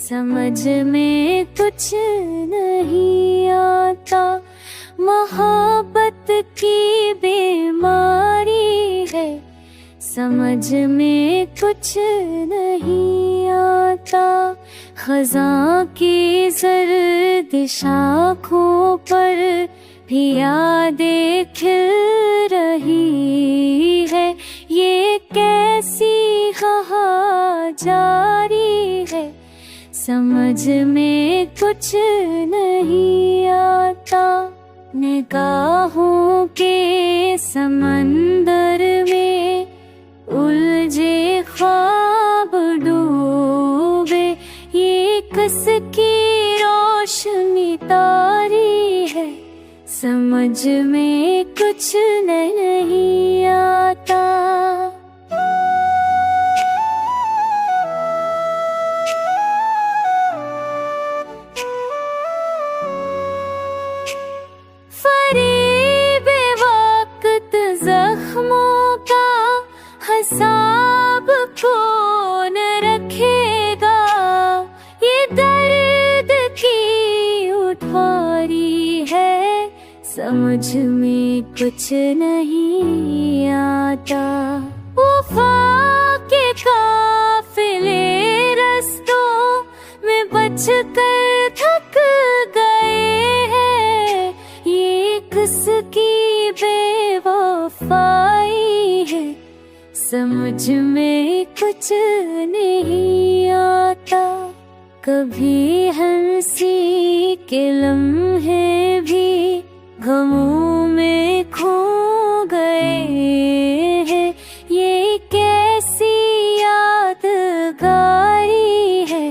समझ में कुछ नहीं आता। मोहब्बत की बीमारी है, समझ में कुछ नहीं आता। खज़ां की जर्द शाखों पर भी यादें खिल रही है। ये कैसी कहा जारी है, समझ में कुछ नहीं आता। निगाहों के समंदर में उलझे ख्वाब डूबे। ये किसकी रोशनी तारी है, समझ में कुछ नहीं आता। फरीब वक्त जख्मों का हिसाब कौन रखेगा। ये दर्द की उठारी है, समझ में कुछ नहीं आता। वफा के काफिले रस्तों में बचकर थक गए हैं। ये किसकी बेवफाई है, समझ में कुछ नहीं आता। कभी हंसी के लम्हे भी गमों में खो गए हैं। ये कैसी यादगारी है,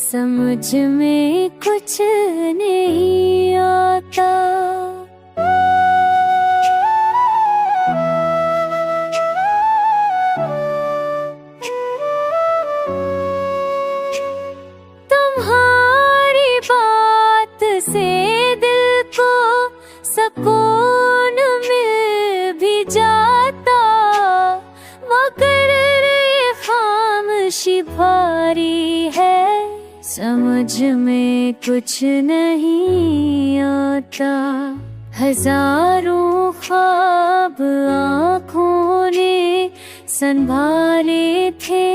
समझ में कुछ नहीं आता। तुम्हारी बात से दिल को सुकून मिल भी जाता, मगर ये खामोशी भारी है, समझ में कुछ नहीं आता। हजारों ख्वाब आँखों ने संभाले थे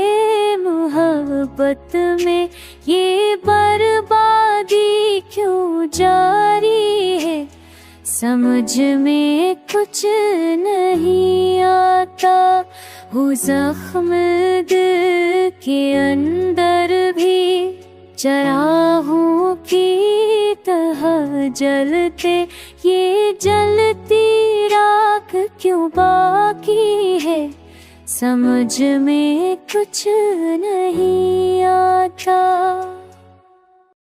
मोहब्बत में। ये बर्बादी क्यों जारी है, समझ में कुछ नहीं आता। वो जख्म दिल के अंदर भी चराहों की तरह जलते। ये जलती राख क्यों बाकी है, समझ में कुछ नहीं आता।